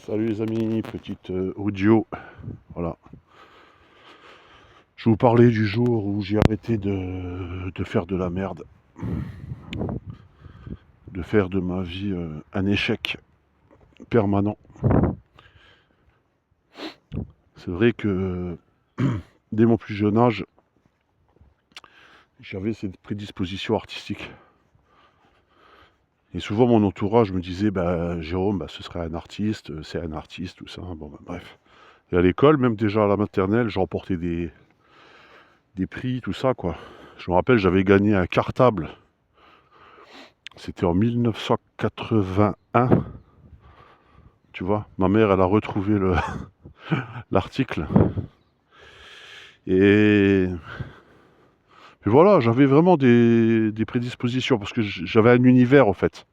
Salut les amis, petite audio. Voilà. Je vais vous parler du jour où j'ai arrêté de faire de la merde, de faire de ma vie un échec permanent. C'est vrai que dès mon plus jeune âge, j'avais cette prédisposition artistique. Et souvent mon entourage me disait, bah Jérôme, bah, ce serait un artiste, c'est un artiste, tout ça. Bon, bah, bref. Et à l'école, même déjà à la maternelle, je remportais des prix, tout ça, quoi. Je me rappelle, j'avais gagné un cartable. C'était en 1981, tu vois. Ma mère, elle a retrouvé l'article. Et voilà, j'avais vraiment des prédispositions parce que j'avais un univers, en fait.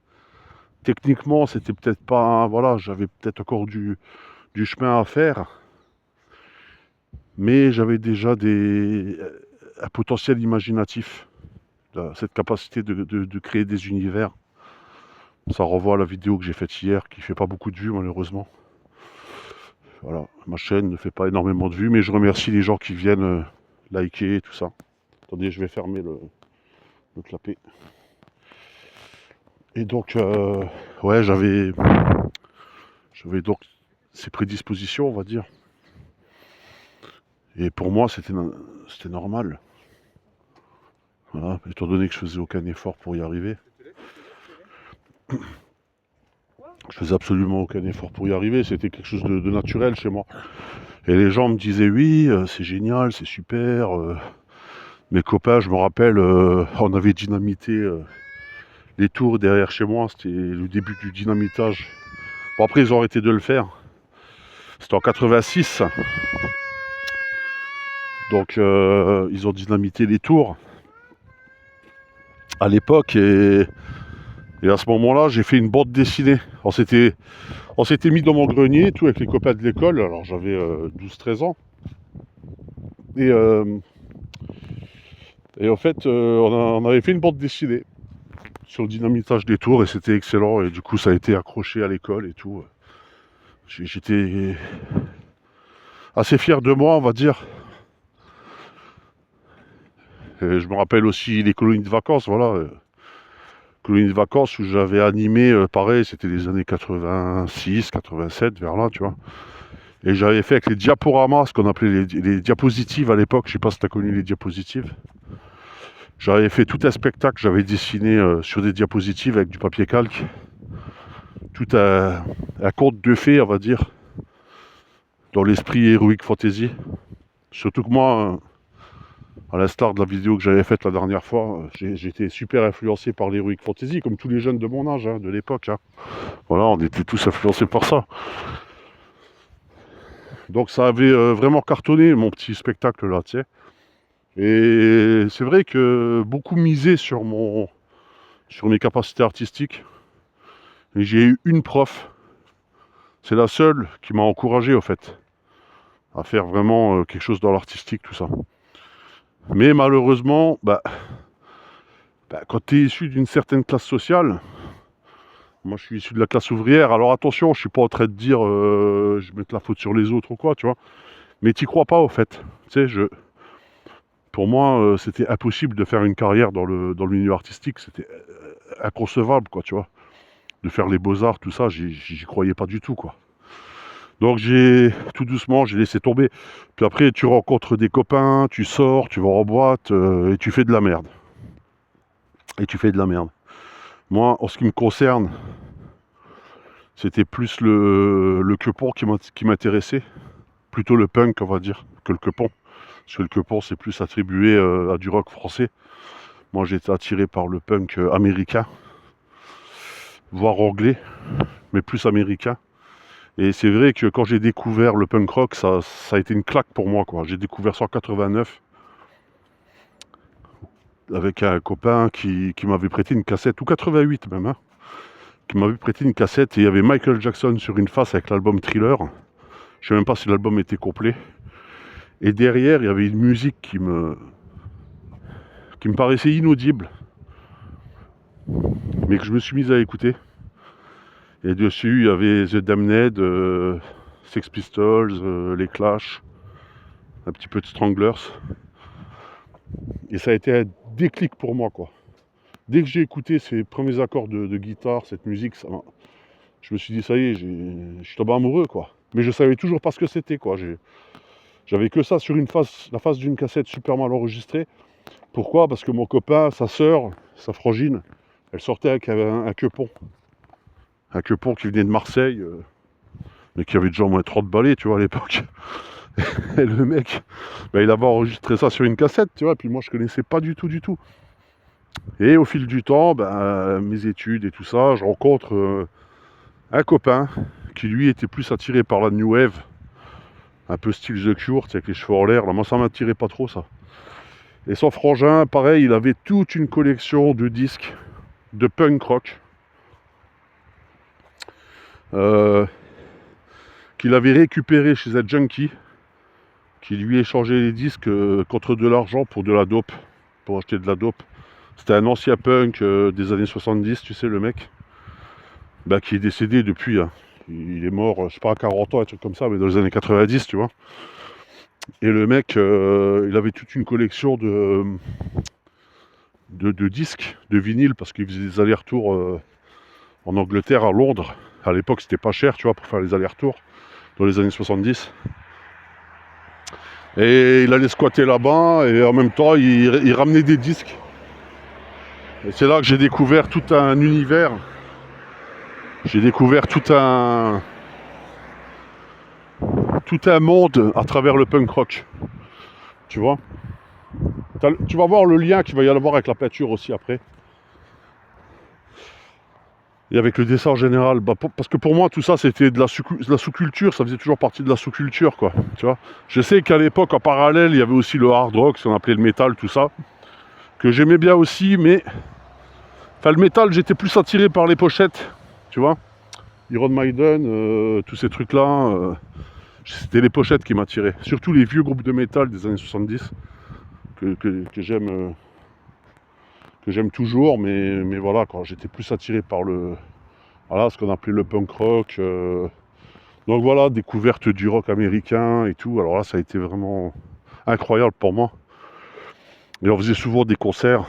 Techniquement, c'était peut-être pas... Voilà, j'avais peut-être encore du chemin à faire. Mais j'avais déjà un potentiel imaginatif. Cette capacité de créer des univers. Ça renvoie à la vidéo que j'ai faite hier, qui fait pas beaucoup de vues, malheureusement. Voilà, ma chaîne ne fait pas énormément de vues, mais je remercie les gens qui viennent liker et tout ça. Attendez, je vais fermer le clapet. Et donc, ouais, j'avais donc ces prédispositions, on va dire. Et pour moi, c'était normal. Voilà, étant donné que je faisais aucun effort pour y arriver. Je faisais absolument aucun effort pour y arriver. C'était quelque chose de naturel chez moi. Et les gens me disaient, oui, c'est génial, c'est super. Mes copains, je me rappelle, on avait dynamité les tours derrière chez moi. C'était le début du dynamitage. Bon, après, ils ont arrêté de le faire. C'était en 86. Donc, ils ont dynamité les tours à l'époque. Et à ce moment-là, j'ai fait une bande dessinée. On s'était mis dans mon grenier, tout avec les copains de l'école. Alors, j'avais 12-13 ans. Et en fait, on avait fait une bande dessinée sur le dynamitage des tours et c'était excellent. Et du coup, ça a été accroché à l'école et tout. J'étais assez fier de moi, on va dire. Et je me rappelle aussi les colonies de vacances, voilà. Colonies de vacances où j'avais animé, pareil, c'était les années 86, 87, vers là, tu vois. Et j'avais fait avec les diaporamas, ce qu'on appelait les diapositives à l'époque. Je sais pas si tu as connu les diapositives. J'avais fait tout un spectacle, j'avais dessiné sur des diapositives avec du papier calque. Tout un conte de fées, on va dire, dans l'esprit Heroic Fantasy. Surtout que moi, à l'instar de la vidéo que j'avais faite la dernière fois, j'étais super influencé par l'Heroic Fantasy, comme tous les jeunes de mon âge, hein, de l'époque. Hein. Voilà, on était tous influencés par ça. Donc ça avait vraiment cartonné, mon petit spectacle là, tu sais. Et c'est vrai que beaucoup misaient sur mes capacités artistiques. Et j'ai eu une prof, c'est la seule qui m'a encouragé, au fait, à faire vraiment quelque chose dans l'artistique, tout ça. Mais malheureusement, quand tu es issu d'une certaine classe sociale, moi je suis issu de la classe ouvrière, alors attention, je suis pas en train de dire je mets la faute sur les autres ou quoi, tu vois, mais t'y crois pas au fait. Tu sais, pour moi, c'était impossible de faire une carrière dans le milieu artistique, c'était inconcevable, quoi, tu vois. De faire les beaux-arts, tout ça, j'y croyais pas du tout, quoi. Donc tout doucement, j'ai laissé tomber. Puis après, tu rencontres des copains, tu sors, tu vas en boîte, et tu fais de la merde. Et tu fais de la merde. Moi, en ce qui me concerne, c'était plus le quepon qui m'intéressait. Plutôt le punk, on va dire, que le quepon. Parce que le quepon, c'est plus attribué à du rock français. Moi, j'étais attiré par le punk américain, voire anglais, mais plus américain. Et c'est vrai que quand j'ai découvert le punk rock, ça a été une claque pour moi, quoi. J'ai découvert ça en 89 avec un copain qui m'avait prêté une cassette, ou 88 même, hein, qui m'avait prêté une cassette et il y avait Michael Jackson sur une face avec l'album Thriller. Je sais même pas si l'album était complet. Et derrière, il y avait une musique qui me paraissait inaudible, mais que je me suis mis à écouter. Et dessus, il y avait The Damned, Sex Pistols, les Clash, un petit peu de Stranglers. Et ça a été un déclic pour moi, quoi. Dès que j'ai écouté ces premiers accords de guitare, cette musique, je me suis dit, ça y est, je suis tombé amoureux, quoi. Mais je savais toujours pas ce que c'était, quoi. J'avais que ça sur la face d'une cassette super mal enregistrée. Pourquoi? Parce que mon copain, sa sœur, sa frangine, elle sortait avec un quepon. Un quepon qui venait de Marseille, mais qui avait déjà au moins 30 balais, tu vois, à l'époque. Et le mec, il avait enregistré ça sur une cassette, tu vois, puis moi je connaissais pas du tout, du tout. Et au fil du temps, mes études et tout ça, je rencontre un copain qui lui était plus attiré par la New Wave, un peu style The Cure, avec les cheveux en l'air. Là, moi ça m'attirait pas trop ça. Et son frangin, pareil, il avait toute une collection de disques de punk rock qu'il avait récupéré chez un junkie qui lui échangeait les disques contre de l'argent pour de la dope, pour acheter de la dope. C'était un ancien punk des années 70, tu sais, le mec, qui est décédé depuis. Hein. Il est mort, je sais pas, à 40 ans, un truc comme ça, mais dans les années 90, tu vois. Et le mec, il avait toute une collection de disques, de vinyles, parce qu'il faisait des allers-retours en Angleterre, à Londres. À l'époque, c'était pas cher, tu vois, pour faire les allers-retours, dans les années 70. Et il allait squatter là-bas, et en même temps, il ramenait des disques. Et c'est là que j'ai découvert tout un univers. J'ai découvert tout un monde à travers le punk rock. Tu vois, tu vas voir le lien qu'il va y avoir avec la peinture aussi après. Et avec le dessin en général. Parce que pour moi, tout ça, c'était de la sous-culture. Ça faisait toujours partie de la sous-culture, quoi. Tu vois, je sais qu'à l'époque, en parallèle, il y avait aussi le hard rock, ce qu'on appelait le métal, tout ça. Que j'aimais bien aussi, mais... Enfin, le métal, j'étais plus attiré par les pochettes. Tu vois, Iron Maiden, tous ces trucs-là... c'était les pochettes qui m'attiraient. Surtout les vieux groupes de métal des années 70 que j'aime toujours, mais voilà, quoi. J'étais plus attiré par ce qu'on appelait le punk rock. Donc voilà, découverte du rock américain et tout. Alors là, ça a été vraiment incroyable pour moi. Et on faisait souvent des concerts.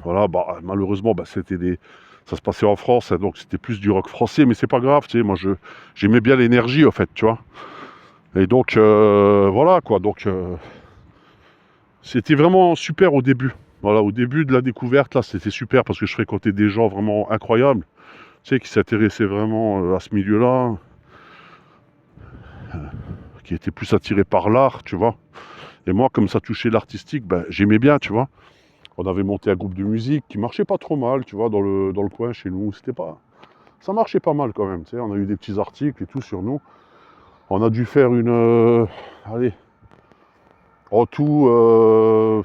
Voilà, malheureusement, ça se passait en France, hein, donc c'était plus du rock français, mais c'est pas grave, tu sais. Moi, j'aimais bien l'énergie, en fait, tu vois. Et donc, voilà, quoi. Donc, c'était vraiment super au début. Voilà, au début de la découverte, là, c'était super parce que je fréquentais des gens vraiment incroyables, tu sais, qui s'intéressaient vraiment à ce milieu-là, qui étaient plus attirés par l'art, tu vois. Et moi, comme ça touchait l'artistique, j'aimais bien, tu vois. On avait monté un groupe de musique qui marchait pas trop mal, tu vois, dans le coin chez nous. Ça marchait pas mal quand même, tu sais. On a eu des petits articles et tout sur nous. On a dû faire en tout,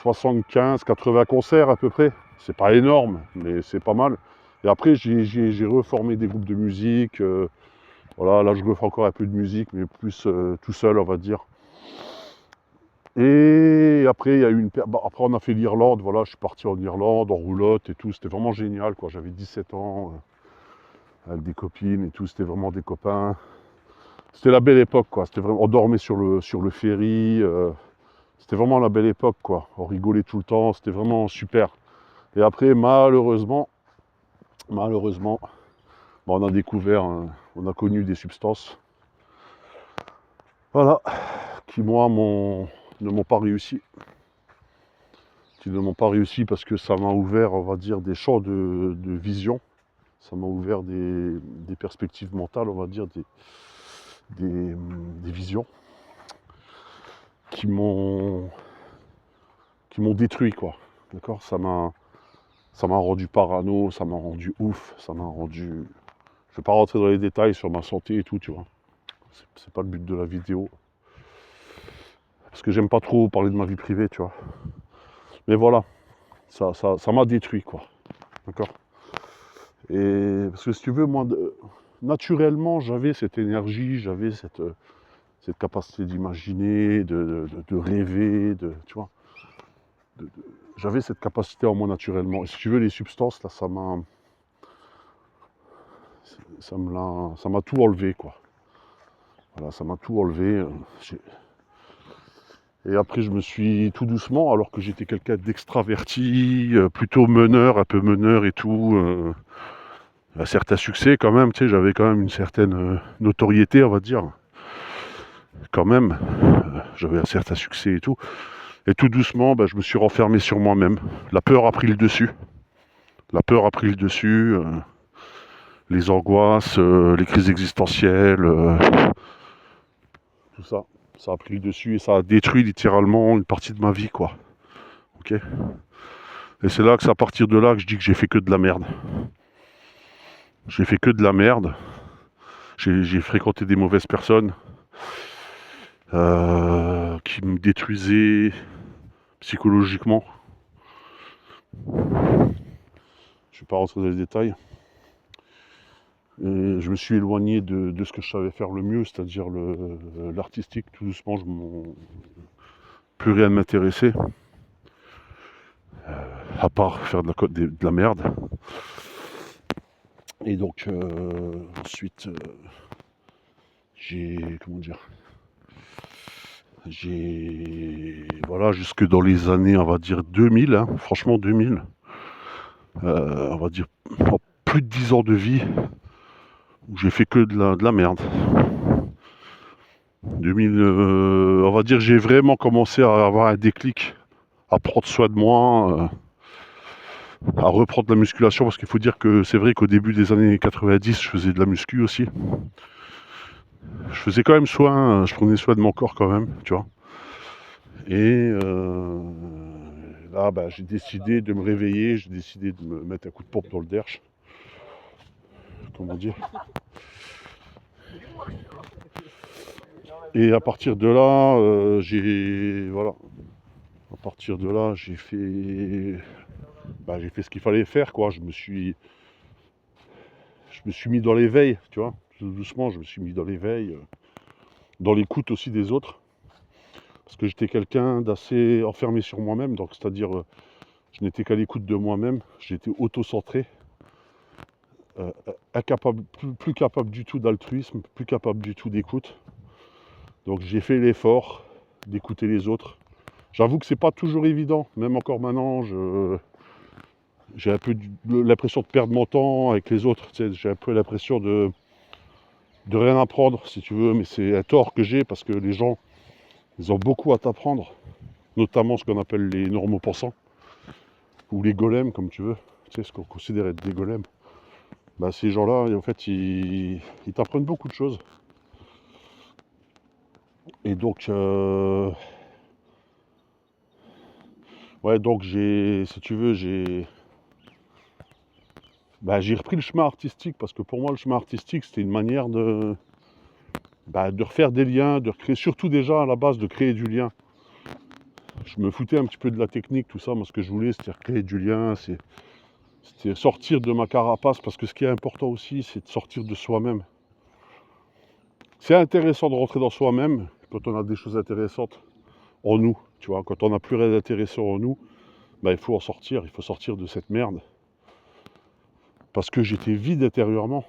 75-80 concerts à peu près. C'est pas énorme, mais c'est pas mal. Et après, j'ai reformé des groupes de musique. Voilà, là, je refais encore un peu de musique, mais plus tout seul, on va dire. Et après, il y a eu après, on a fait l'Irlande. Voilà, je suis parti en Irlande, en roulotte et tout. C'était vraiment génial, quoi. J'avais 17 ans, avec des copines et tout. C'était vraiment des copains. C'était la belle époque, quoi. C'était vraiment... On dormait sur le ferry. C'était vraiment la belle époque, quoi. On rigolait tout le temps. C'était vraiment super. Et après, malheureusement, on a découvert, on a connu des substances, voilà, qui moi ne m'ont pas réussi. Qui ne m'ont pas réussi parce que ça m'a ouvert, on va dire, des champs de vision. Ça m'a ouvert des perspectives mentales, on va dire, des visions qui m'ont détruit, quoi. D'accord, ça m'a rendu parano, ça m'a rendu ouf, ça m'a rendu... Je vais pas rentrer dans les détails sur ma santé et tout, tu vois. C'est pas le but de la vidéo. Parce que j'aime pas trop parler de ma vie privée, tu vois. Mais voilà, ça m'a détruit, quoi. D'accord. Et parce que si tu veux, moi, naturellement, j'avais cette énergie, j'avais cette capacité d'imaginer, de rêver, tu vois. J'avais cette capacité en moi naturellement. Et si tu veux, les substances, là, ça m'a tout enlevé, quoi. Voilà, ça m'a tout enlevé. Et après, je me suis tout doucement, alors que j'étais quelqu'un d'extraverti, plutôt meneur, un peu meneur et tout, un certain succès quand même, tu sais, j'avais quand même une certaine notoriété, on va dire, quand même, j'avais un certain succès et tout. Et tout doucement, je me suis renfermé sur moi-même. La peur a pris le dessus. La peur a pris le dessus, les angoisses, les crises existentielles, tout ça. Ça a pris le dessus et ça a détruit littéralement une partie de ma vie, quoi. Ok. Et c'est là que c'est à partir de là que je dis que j'ai fait que de la merde. J'ai fait que de la merde. J'ai fréquenté des mauvaises personnes qui me détruisaient psychologiquement. Je ne vais pas rentrer dans les détails. Et je me suis éloigné de ce que je savais faire le mieux, c'est-à-dire l'artistique. Tout doucement, plus rien ne m'intéressait, à part faire de la merde. Et donc, ensuite, voilà, jusque dans les années, on va dire 2000, hein, franchement 2000, on va dire plus de 10 ans de vie où j'ai fait que de la merde. 2000, on va dire, j'ai vraiment commencé à avoir un déclic, à prendre soin de moi, à reprendre la musculation, parce qu'il faut dire que c'est vrai qu'au début des années 90, je faisais de la muscu aussi. Je faisais quand même soin, je prenais soin de mon corps quand même, tu vois. Et là, j'ai décidé de me réveiller, j'ai décidé de me mettre un coup de pompe dans le derche. Comment dire. Et à partir de là, voilà. À partir de là, j'ai fait ce qu'il fallait faire, quoi. Je me suis mis dans l'éveil, tu vois. Tout doucement, je me suis mis dans l'éveil, dans l'écoute aussi des autres. Parce que j'étais quelqu'un d'assez enfermé sur moi-même, donc c'est-à-dire je n'étais qu'à l'écoute de moi-même, j'étais auto-centré, incapable, plus capable du tout d'altruisme, plus capable du tout d'écoute. Donc j'ai fait l'effort d'écouter les autres. J'avoue que c'est pas toujours évident, même encore maintenant, j'ai un peu l'impression de perdre mon temps avec les autres, tu sais, j'ai un peu l'impression de rien apprendre, si tu veux, mais c'est un tort que j'ai parce que les gens, ils ont beaucoup à t'apprendre, notamment ce qu'on appelle les normaux-pensants, ou les golems, comme tu veux, tu sais, ce qu'on considère être des golems. Ces gens-là, en fait, ils t'apprennent beaucoup de choses. Et donc, ouais, donc si tu veux, j'ai repris le chemin artistique parce que pour moi, le chemin artistique, c'était une manière de refaire des liens, de recréer, surtout déjà à la base, de créer du lien. Je me foutais un petit peu de la technique, tout ça. Moi, ce que je voulais, c'était créer du lien, c'était sortir de ma carapace parce que ce qui est important aussi, c'est de sortir de soi-même. C'est intéressant de rentrer dans soi-même quand on a des choses intéressantes en nous, tu vois. Quand on n'a plus rien d'intéressant en nous, il faut en sortir, il faut sortir de cette merde. Parce que j'étais vide intérieurement,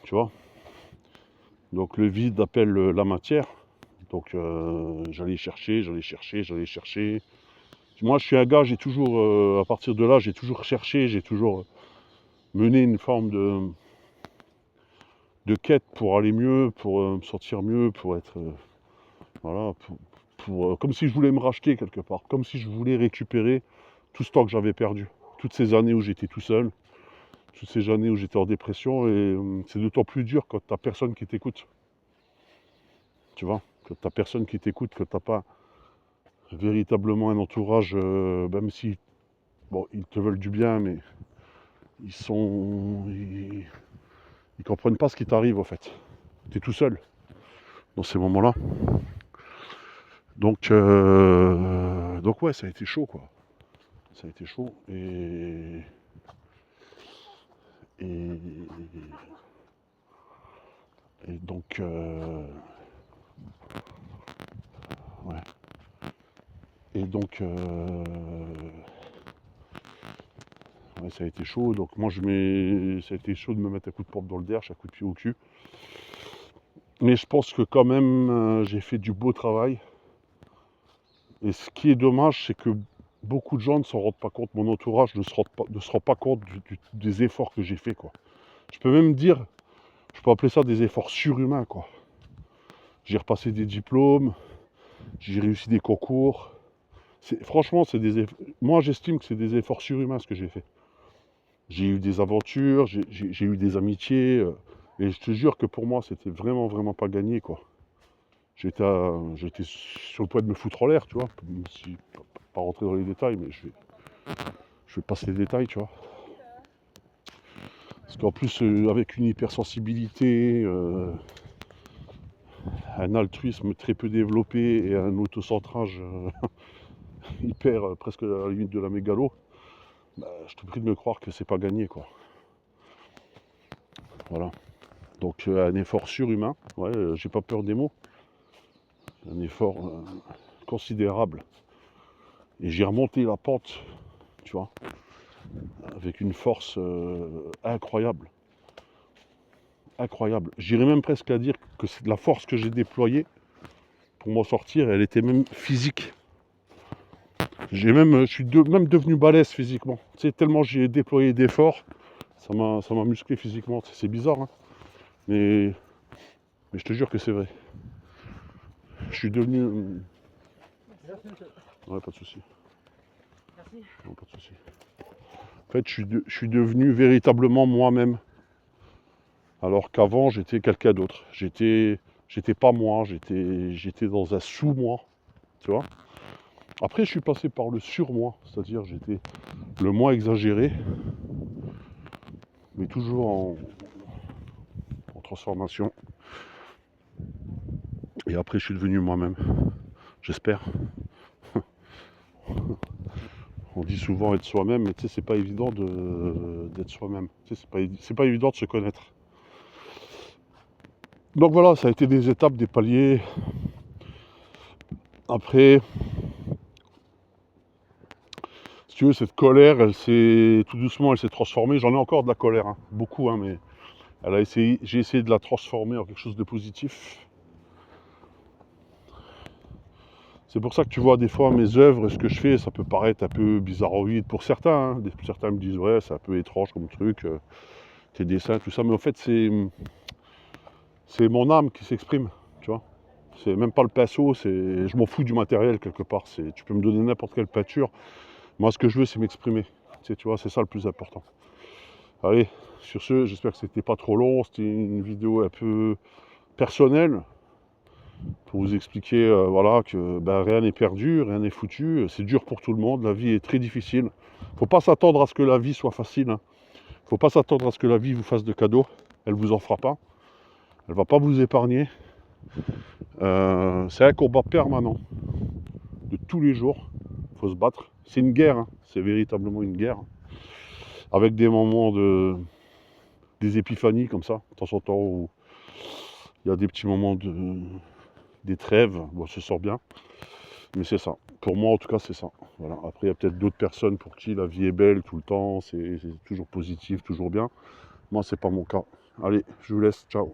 tu vois. Donc le vide appelle la matière. Donc j'allais chercher. Moi je suis un gars, j'ai toujours, à partir de là, j'ai toujours cherché, j'ai toujours mené une forme de quête pour aller mieux, pour me sentir mieux, pour être... voilà, comme si je voulais me racheter quelque part, comme si je voulais récupérer tout ce temps que j'avais perdu. Toutes ces années où j'étais tout seul, toutes ces années où j'étais en dépression, et c'est d'autant plus dur quand t'as personne qui t'écoute. Tu vois, quand t'as personne qui t'écoute, que t'as pas véritablement un entourage, même si, bon, ils te veulent du bien, mais ils comprennent pas ce qui t'arrive en fait. T'es tout seul dans ces moments-là. Donc ouais, ça a été chaud, quoi. Ça a été chaud et, et donc ouais. Et donc Ouais, ça a été chaud, donc moi ça a été chaud de me mettre un coup de pompe dans le derche, un coup de pied au cul. Mais je pense que quand même, j'ai fait du beau travail. Et ce qui est dommage, c'est que beaucoup de gens ne s'en rendent pas compte, mon entourage ne se rend pas compte des efforts que j'ai fait, quoi. Je peux même dire, je peux appeler ça des efforts surhumains, quoi. J'ai repassé des diplômes, j'ai réussi des concours. Franchement, moi j'estime que c'est des efforts surhumains ce que j'ai fait. J'ai eu des aventures, j'ai eu des amitiés, et je te jure que pour moi, c'était vraiment, vraiment pas gagné, quoi. J'étais sur le point de me foutre en l'air, tu vois. Pas rentrer dans les détails, mais je vais passer les détails, tu vois. Parce qu'en plus, avec une hypersensibilité, un altruisme très peu développé et un autocentrage hyper, presque à la limite de la mégalo, bah, je te prie de me croire que c'est pas gagné, quoi. Voilà. Donc un effort surhumain, ouais, j'ai pas peur des mots, un effort considérable. Et j'ai remonté la pente, tu vois, avec une force incroyable. Incroyable. J'irais même presque à dire que c'est la force que j'ai déployée pour m'en sortir, elle était même physique. Je suis même devenu balèze physiquement. Tu sais, tellement j'ai déployé d'efforts, ça m'a musclé physiquement. C'est bizarre, hein, mais je te jure que c'est vrai. Je suis devenu. Ouais, pas de souci. Merci. Non, pas de souci. En fait, je suis devenu véritablement moi-même. Alors qu'avant, j'étais quelqu'un d'autre. J'étais pas moi, j'étais dans un sous-moi, tu vois. Après, je suis passé par le sur-moi, c'est-à-dire j'étais le moi exagéré, mais toujours en transformation. Et après, je suis devenu moi-même. J'espère. On dit souvent être soi-même, mais tu sais, c'est pas évident d'être soi-même. Tu sais, c'est pas évident de se connaître. Donc voilà, ça a été des étapes, des paliers. Après, si tu veux, cette colère, tout doucement, elle s'est transformée. J'en ai encore de la colère, hein, beaucoup, hein, mais j'ai essayé de la transformer en quelque chose de positif. C'est pour ça que tu vois des fois mes œuvres, ce que je fais, ça peut paraître un peu bizarroïde pour certains, hein. Certains me disent ouais, c'est un peu étrange comme truc, tes dessins, tout ça, mais en fait c'est mon âme qui s'exprime, tu vois. C'est même pas le pinceau, je m'en fous du matériel quelque part. Tu peux me donner n'importe quelle peinture. Moi, ce que je veux, c'est m'exprimer. Tu vois, c'est ça le plus important. Allez, sur ce, j'espère que c'était pas trop long. C'était une vidéo un peu personnelle pour vous expliquer, voilà, que ben, rien n'est perdu, rien n'est foutu. C'est dur pour tout le monde. La vie est très difficile. Faut pas s'attendre à ce que la vie soit facile, hein. Faut pas s'attendre à ce que la vie vous fasse de cadeaux. Elle vous en fera pas. Elle va pas vous épargner. C'est un combat permanent de tous les jours. Il faut se battre. C'est une guerre, hein. C'est véritablement une guerre. Avec des moments des épiphanies comme ça, de temps en temps, où il y a des petits moments des trêves, bon, ça sort bien. Mais c'est ça. Pour moi, en tout cas, c'est ça. Voilà. Après, il y a peut-être d'autres personnes pour qui la vie est belle tout le temps, c'est toujours positif, toujours bien. Moi, c'est pas mon cas. Allez, je vous laisse. Ciao.